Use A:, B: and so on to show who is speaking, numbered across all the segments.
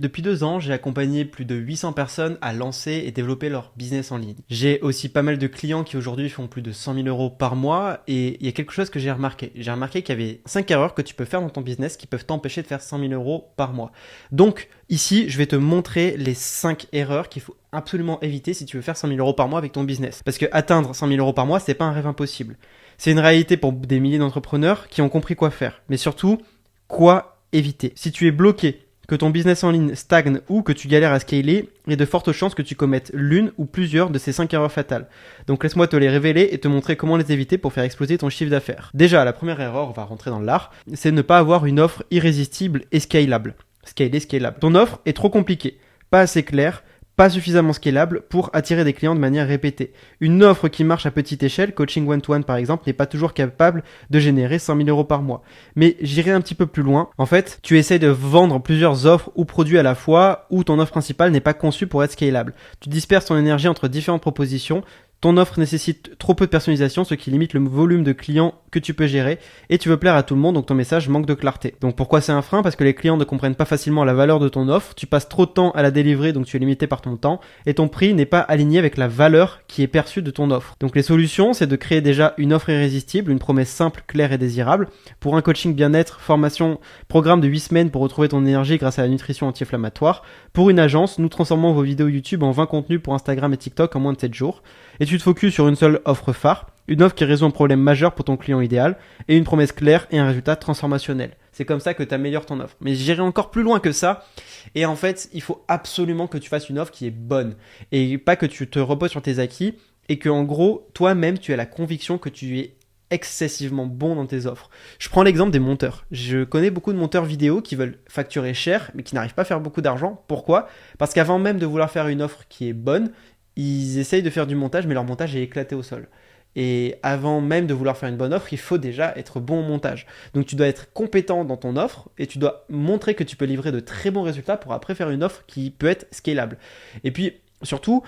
A: Depuis 2 ans, j'ai accompagné plus de 800 personnes à lancer et développer leur business en ligne. J'ai aussi pas mal de clients qui aujourd'hui font plus de 100 000 euros par mois et il y a quelque chose que j'ai remarqué. J'ai remarqué qu'il y avait 5 erreurs que tu peux faire dans ton business qui peuvent t'empêcher de faire 100 000 euros par mois. Donc ici, je vais te montrer les 5 erreurs qu'il faut absolument éviter si tu veux faire 100 000 euros par mois avec ton business. Parce que atteindre 100 000 euros par mois, c'est pas un rêve impossible. C'est une réalité pour des milliers d'entrepreneurs qui ont compris quoi faire. Mais surtout, quoi éviter. Si tu es bloqué, que ton business en ligne stagne ou que tu galères à scaler, il y a de fortes chances que tu commettes l'une ou plusieurs de ces 5 erreurs fatales. Donc laisse-moi te les révéler et te montrer comment les éviter pour faire exploser ton chiffre d'affaires. Déjà, la première erreur, on va rentrer dans l'art, c'est de ne pas avoir une offre irrésistible et scalable. Scalable. Ton offre est trop compliquée, pas assez claire, pas suffisamment scalable pour attirer des clients de manière répétée. Une offre qui marche à petite échelle, coaching one-to-one par exemple, n'est pas toujours capable de générer 100 000 euros par mois. Mais j'irai un petit peu plus loin. En fait, tu essayes de vendre plusieurs offres ou produits à la fois où ton offre principale n'est pas conçue pour être scalable. Tu disperses ton énergie entre différentes propositions. Ton offre nécessite trop peu de personnalisation, ce qui limite le volume de clients que tu peux gérer et tu veux plaire à tout le monde, donc ton message manque de clarté. Donc pourquoi c'est un frein? Parce que les clients ne comprennent pas facilement la valeur de ton offre, tu passes trop de temps à la délivrer, donc tu es limité par ton temps et ton prix n'est pas aligné avec la valeur qui est perçue de ton offre. Donc les solutions, c'est de créer déjà une offre irrésistible, une promesse simple, claire et désirable. Pour un coaching bien-être, formation, programme de 8 semaines pour retrouver ton énergie grâce à la nutrition anti-inflammatoire. Pour une agence, nous transformons vos vidéos YouTube en 20 contenus pour Instagram et TikTok en moins de 7 jours. Et tu te focuses sur une seule offre phare, une offre qui résout un problème majeur pour ton client idéal et une promesse claire et un résultat transformationnel. C'est comme ça que tu améliores ton offre. Mais j'irai encore plus loin que ça. Et en fait, il faut absolument que tu fasses une offre qui est bonne et pas que tu te reposes sur tes acquis et que en gros, toi-même, tu as la conviction que tu es excessivement bon dans tes offres. Je prends l'exemple des monteurs. Je connais beaucoup de monteurs vidéo qui veulent facturer cher mais qui n'arrivent pas à faire beaucoup d'argent. Pourquoi? Parce qu'avant même de vouloir faire une offre qui est bonne, ils essayent de faire du montage, mais leur montage est éclaté au sol. Et avant même de vouloir faire une bonne offre, il faut déjà être bon au montage. Donc tu dois être compétent dans ton offre et tu dois montrer que tu peux livrer de très bons résultats pour après faire une offre qui peut être scalable. Et puis surtout,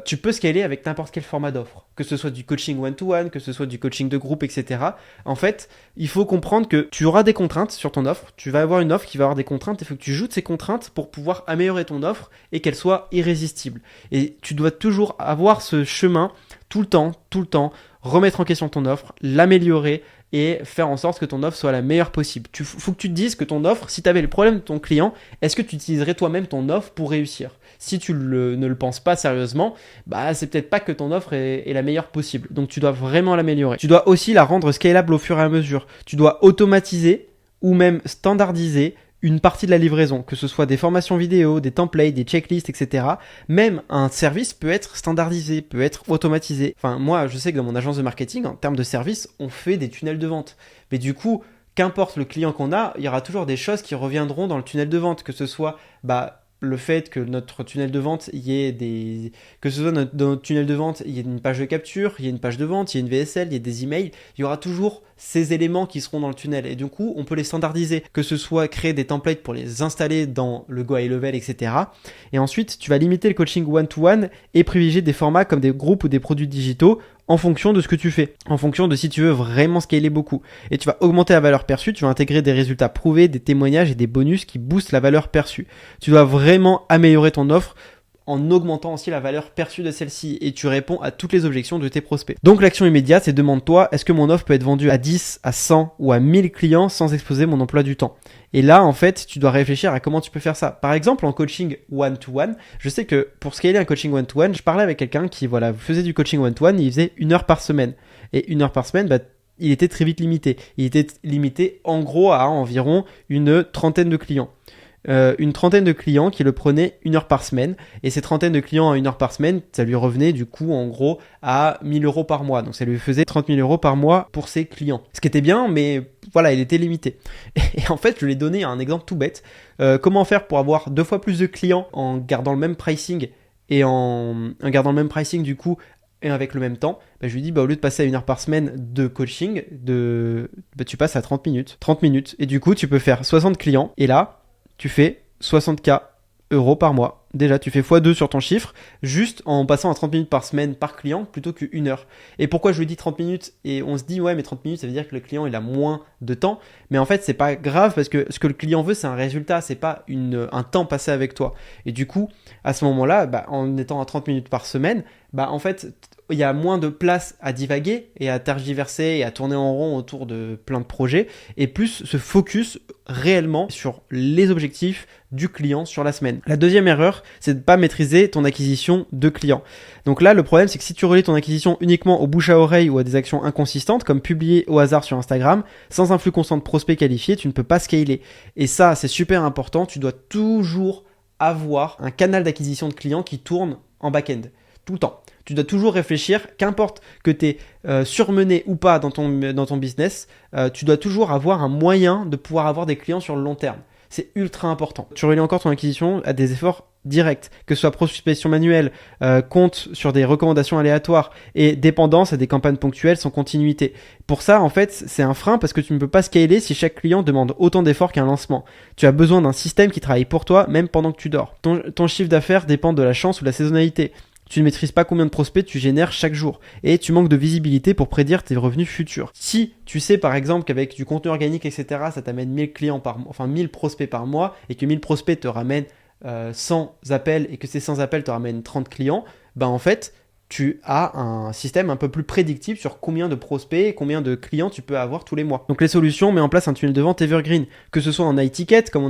A: tu peux scaler avec n'importe quel format d'offre, que ce soit du coaching one-to-one, que ce soit du coaching de groupe, etc. En fait, il faut comprendre que tu auras des contraintes sur ton offre, tu vas avoir une offre qui va avoir des contraintes, il faut que tu joutes ces contraintes pour pouvoir améliorer ton offre et qu'elle soit irrésistible. Et tu dois toujours avoir ce chemin tout le temps, remettre en question ton offre, l'améliorer et faire en sorte que ton offre soit la meilleure possible. Faut que tu te dises que ton offre, si tu avais le problème de ton client, est-ce que tu utiliserais toi-même ton offre pour réussir? Si tu ne le penses pas sérieusement, bah c'est peut-être pas que ton offre est la meilleure possible. Donc tu dois vraiment l'améliorer. Tu dois aussi la rendre scalable au fur et à mesure. Tu dois automatiser ou même standardiser une partie de la livraison, que ce soit des formations vidéo, des templates, des checklists, etc. Même un service peut être standardisé, peut être automatisé. Enfin, moi, je sais que dans mon agence de marketing, en termes de service, on fait des tunnels de vente. Mais du coup, qu'importe le client qu'on a, il y aura toujours des choses qui reviendront dans le tunnel de vente, que ce soit le fait que notre tunnel de vente, dans notre tunnel de vente, il y ait une page de capture, il y ait une page de vente, il y ait une VSL, il y ait des emails, il y aura toujours ces éléments qui seront dans le tunnel. Et du coup, on peut les standardiser, que ce soit créer des templates pour les installer dans le Go High Level, etc. Et ensuite, tu vas limiter le coaching one-to-one et privilégier des formats comme des groupes ou des produits digitaux en fonction de ce que tu fais, en fonction de si tu veux vraiment scaler beaucoup. Et tu vas augmenter la valeur perçue, tu vas intégrer des résultats prouvés, des témoignages et des bonus qui boostent la valeur perçue. Tu dois vraiment améliorer ton offre en augmentant aussi la valeur perçue de celle-ci et tu réponds à toutes les objections de tes prospects. Donc l'action immédiate, c'est demande-toi, est-ce que mon offre peut être vendue à 10, à 100 ou à 1000 clients sans exposer mon emploi du temps? Et là, en fait, tu dois réfléchir à comment tu peux faire ça. Par exemple, en coaching one-to-one, je sais que pour scaler un coaching one-to-one, je parlais avec quelqu'un qui faisait du coaching one-to-one, il faisait 1 heure par semaine. Et 1 heure par semaine, il était très vite limité. Il était limité en gros à environ une trentaine de clients. Une trentaine de clients qui le prenaient 1 heure par semaine et ces trentaines de clients à 1 heure par semaine, ça lui revenait du coup en gros à 1000 euros par mois, donc ça lui faisait 30 000 euros par mois pour ses clients, ce qui était bien, mais voilà, il était limité. Et en fait, je lui ai donné un exemple tout bête. Comment faire pour avoir 2 fois plus de clients en gardant le même pricing et en gardant le même pricing du coup et avec le même temps, je lui dis au lieu de passer à 1 heure par semaine de coaching, tu passes à 30 minutes. Et du coup, tu peux faire 60 clients et là, tu fais 60K euros par mois. Déjà, tu fais x2 sur ton chiffre, juste en passant à 30 minutes par semaine par client plutôt qu'une heure. Et pourquoi je lui dis 30 minutes et on se dit ouais mais 30 minutes ça veut dire que le client il a moins de temps. Mais en fait c'est pas grave parce que ce que le client veut c'est un résultat, c'est pas un temps passé avec toi. Et du coup à ce moment-là, en étant à 30 minutes par semaine, en fait il y a moins de place à divaguer et à tergiverser et à tourner en rond autour de plein de projets et plus se focus réellement sur les objectifs du client sur la semaine. La deuxième erreur, c'est de ne pas maîtriser ton acquisition de clients. Donc là, le problème, c'est que si tu relis ton acquisition uniquement au bouche à oreille ou à des actions inconsistantes, comme publier au hasard sur Instagram, sans un flux constant de prospects qualifiés, tu ne peux pas scaler. Et ça, c'est super important. Tu dois toujours avoir un canal d'acquisition de clients qui tourne en back-end, tout le temps. Tu dois toujours réfléchir, qu'importe que tu es surmené ou pas dans ton business, tu dois toujours avoir un moyen de pouvoir avoir des clients sur le long terme. C'est ultra important. Tu relis encore ton acquisition à des efforts directs, que ce soit prospection manuelle, compte sur des recommandations aléatoires et dépendance à des campagnes ponctuelles sans continuité. Pour ça, en fait, c'est un frein parce que tu ne peux pas scaler si chaque client demande autant d'efforts qu'un lancement. Tu as besoin d'un système qui travaille pour toi, même pendant que tu dors. Ton chiffre d'affaires dépend de la chance ou de la saisonnalité. Tu ne maîtrises pas combien de prospects tu génères chaque jour et tu manques de visibilité pour prédire tes revenus futurs. Si tu sais par exemple qu'avec du contenu organique, etc., ça t'amène 1000 clients 1000 prospects par mois et que 1000 prospects te ramènent 100 appels et que ces 100 appels te ramènent 30 clients, en fait, tu as un système un peu plus prédictible sur combien de prospects et combien de clients tu peux avoir tous les mois. Donc les solutions, met en place un tunnel de vente evergreen, que ce soit en high ticket, comme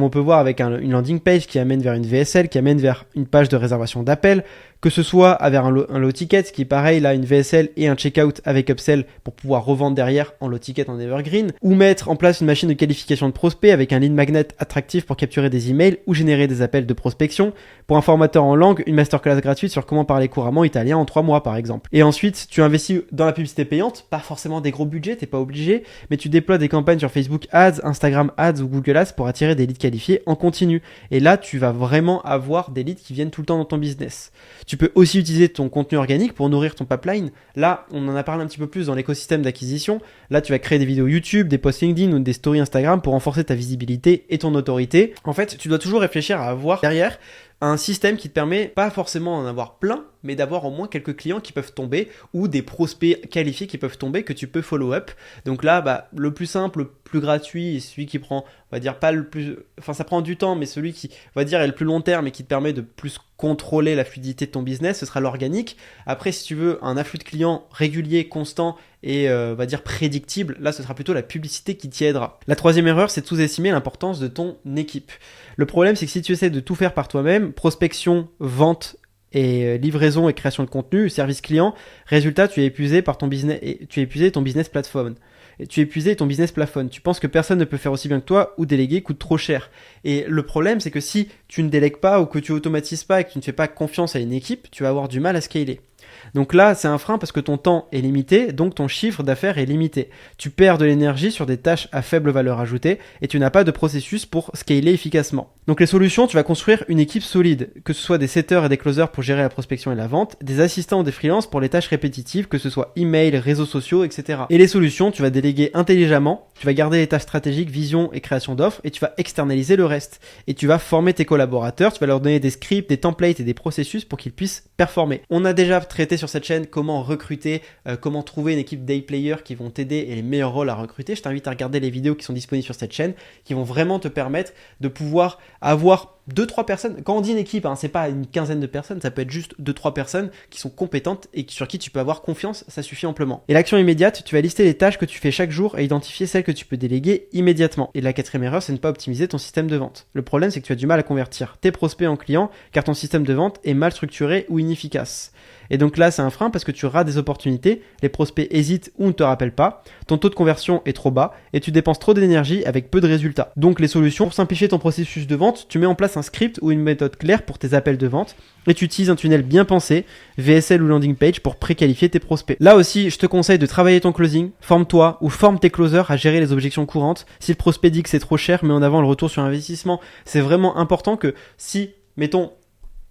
A: on peut voir avec une landing page qui amène vers une VSL, qui amène vers une page de réservation d'appel, que ce soit avec un low ticket, qui est pareil, là une VSL et un checkout avec upsell pour pouvoir revendre derrière en low ticket en evergreen, ou mettre en place une machine de qualification de prospects avec un lead magnet attractif pour capturer des emails ou générer des appels de prospection. Pour un formateur en langue, une masterclass gratuite sur comment parler couramment italien en 3 mois par exemple. Et ensuite, tu investis dans la publicité payante, pas forcément des gros budgets, t'es pas obligé, mais tu déploies des campagnes sur Facebook Ads, Instagram Ads ou Google Ads pour attirer des leads qualifiés en continu. Et là, tu vas vraiment avoir des leads qui viennent tout le temps dans ton business. Tu peux aussi utiliser ton contenu organique pour nourrir ton pipeline. Là, on en a parlé un petit peu plus dans l'écosystème d'acquisition. Là, tu vas créer des vidéos YouTube, des posts LinkedIn ou des stories Instagram pour renforcer ta visibilité et ton autorité. En fait, tu dois toujours réfléchir à avoir derrière un système qui te permet pas forcément d'en avoir plein, mais d'avoir au moins quelques clients qui peuvent tomber ou des prospects qualifiés qui peuvent tomber que tu peux follow up. Donc là, le plus simple, le plus gratuit et celui qui prend, on va dire pas le plus, enfin ça prend du temps, mais celui qui, on va dire, est le plus long terme et qui te permet de plus contrôler la fluidité de ton business, ce sera l'organique. Après, si tu veux un afflux de clients régulier, constant et on va dire prédictible, là ce sera plutôt la publicité qui t'y aidera. La troisième erreur, c'est de sous-estimer l'importance de ton équipe. Le problème, c'est que si tu essaies de tout faire par toi-même, prospection, vente et livraison et création de contenu, service client, résultat, tu es épuisé par ton business et tu es épuisé ton business plateforme. Et tu es épuisé ton business plafonne. Tu penses que personne ne peut faire aussi bien que toi ou déléguer coûte trop cher. Et le problème, c'est que si tu ne délègues pas ou que tu automatises pas et que tu ne fais pas confiance à une équipe, tu vas avoir du mal à scaler. Donc là, c'est un frein parce que ton temps est limité, donc ton chiffre d'affaires est limité. Tu perds de l'énergie sur des tâches à faible valeur ajoutée et tu n'as pas de processus pour scaler efficacement. Donc les solutions, tu vas construire une équipe solide, que ce soit des setters et des closers pour gérer la prospection et la vente, des assistants ou des freelances pour les tâches répétitives, que ce soit email, réseaux sociaux, etc. Et les solutions, tu vas déléguer intelligemment, tu vas garder les tâches stratégiques, vision et création d'offres et tu vas externaliser le reste. Et tu vas former tes collaborateurs, tu vas leur donner des scripts, des templates et des processus pour qu'ils puissent performer. On a déjà traité sur cette chaîne comment recruter, comment trouver une équipe day players qui vont t'aider et les meilleurs rôles à recruter. Je t'invite à regarder les vidéos qui sont disponibles sur cette chaîne qui vont vraiment te permettre de pouvoir avoir 2-3 personnes. Quand on dit une équipe, c'est pas une quinzaine de personnes, ça peut être juste 2-3 personnes qui sont compétentes et sur qui tu peux avoir confiance, ça suffit amplement. Et l'action immédiate, tu vas lister les tâches que tu fais chaque jour et identifier celles que tu peux déléguer immédiatement. Et la quatrième erreur, c'est ne pas optimiser ton système de vente. Le problème, c'est que tu as du mal à convertir tes prospects en clients car ton système de vente est mal structuré ou inefficace. Et donc là, c'est un frein parce que tu rates des opportunités, les prospects hésitent ou ne te rappellent pas, ton taux de conversion est trop bas et tu dépenses trop d'énergie avec peu de résultats. Donc les solutions, pour simplifier ton processus de vente, tu mets en place un script ou une méthode claire pour tes appels de vente et tu utilises un tunnel bien pensé, VSL ou landing page pour préqualifier tes prospects. Là aussi, je te conseille de travailler ton closing, forme-toi ou forme tes closers à gérer les objections courantes. Si le prospect dit que c'est trop cher, mets en avant le retour sur investissement. C'est vraiment important que si, mettons,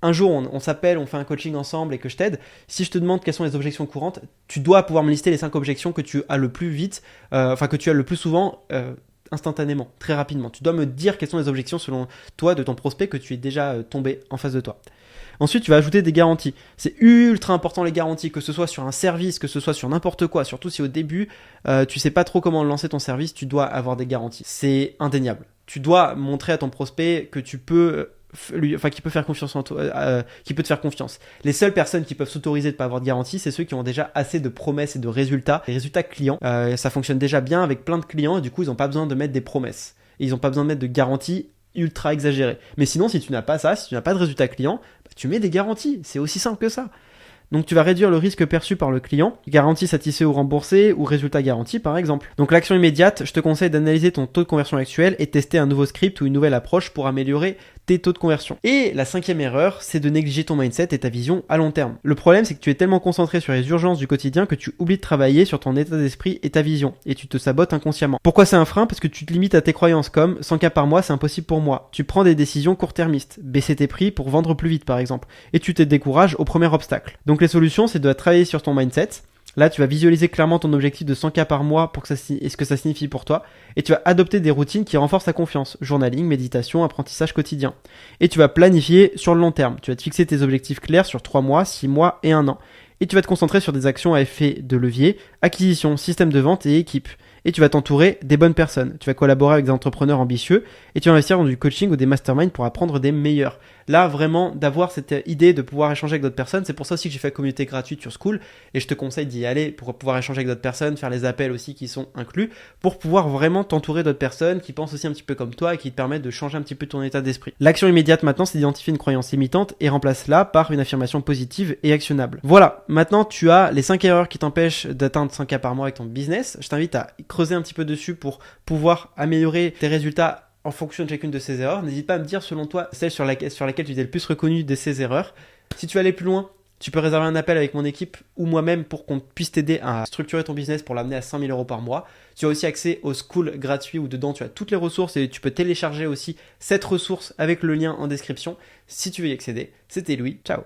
A: un jour, on s'appelle, on fait un coaching ensemble et que je t'aide. Si je te demande quelles sont les objections courantes, tu dois pouvoir me lister les 5 objections que tu as le plus vite, que tu as le plus souvent instantanément, très rapidement. Tu dois me dire quelles sont les objections selon toi de ton prospect que tu es déjà tombé en face de toi. Ensuite, tu vas ajouter des garanties. C'est ultra important les garanties, que ce soit sur un service, que ce soit sur n'importe quoi. Surtout si au début, tu sais pas trop comment lancer ton service, tu dois avoir des garanties. C'est indéniable. Tu dois montrer à ton prospect que tu peux qui peut faire confiance en toi, qui peut te faire confiance. Les seules personnes qui peuvent s'autoriser de pas avoir de garantie, c'est ceux qui ont déjà assez de promesses et de résultats. Les résultats clients, ça fonctionne déjà bien avec plein de clients et du coup, ils n'ont pas besoin de mettre des promesses. Et ils n'ont pas besoin de mettre de garanties ultra exagérées. Mais sinon, si tu n'as pas ça, si tu n'as pas de résultats clients, tu mets des garanties. C'est aussi simple que ça. Donc tu vas réduire le risque perçu par le client, garantie satisfait ou remboursé ou résultat garanti par exemple. Donc l'action immédiate, je te conseille d'analyser ton taux de conversion actuel et tester un nouveau script ou une nouvelle approche pour améliorer tes taux de conversion. Et la 5e erreur, c'est de négliger ton mindset et ta vision à long terme. Le problème, c'est que tu es tellement concentré sur les urgences du quotidien que tu oublies de travailler sur ton état d'esprit et ta vision, et tu te sabotes inconsciemment. Pourquoi c'est un frein? Parce que tu te limites à tes croyances comme 100 cas par mois, c'est impossible pour moi. Tu prends des décisions court-termistes, baisser tes prix pour vendre plus vite par exemple, et tu te décourages au premier obstacle. Donc les solutions, c'est de travailler sur ton mindset. Là, tu vas visualiser clairement ton objectif de 100 cas par mois pour que et ce que ça signifie pour toi. Et tu vas adopter des routines qui renforcent ta confiance. Journaling, méditation, apprentissage quotidien. Et tu vas planifier sur le long terme. Tu vas te fixer tes objectifs clairs sur 3 mois, 6 mois et 1 an. Et tu vas te concentrer sur des actions à effet de levier, acquisition, système de vente et équipe. Et tu vas t'entourer des bonnes personnes. Tu vas collaborer avec des entrepreneurs ambitieux et tu vas investir dans du coaching ou des masterminds pour apprendre des meilleurs. Là, vraiment, d'avoir cette idée de pouvoir échanger avec d'autres personnes, c'est pour ça aussi que j'ai fait la communauté gratuite sur Skool et je te conseille d'y aller pour pouvoir échanger avec d'autres personnes, faire les appels aussi qui sont inclus, pour pouvoir vraiment t'entourer d'autres personnes qui pensent aussi un petit peu comme toi et qui te permettent de changer un petit peu ton état d'esprit. L'action immédiate maintenant, c'est d'identifier une croyance limitante et remplace-la par une affirmation positive et actionnable. Voilà, maintenant tu as les 5 erreurs qui t'empêchent d'atteindre 100K par mois avec ton business. Je t'invite à creuser un petit peu dessus pour pouvoir améliorer tes résultats en fonction de chacune de ces erreurs. N'hésite pas à me dire selon toi celle sur laquelle tu t'es le plus reconnu de ces erreurs. Si tu veux aller plus loin, tu peux réserver un appel avec mon équipe ou moi-même pour qu'on puisse t'aider à structurer ton business pour l'amener à 5 000 € par mois. Tu as aussi accès au Skool gratuit où dedans tu as toutes les ressources et tu peux télécharger aussi cette ressource avec le lien en description si tu veux y accéder. C'était Louis, ciao.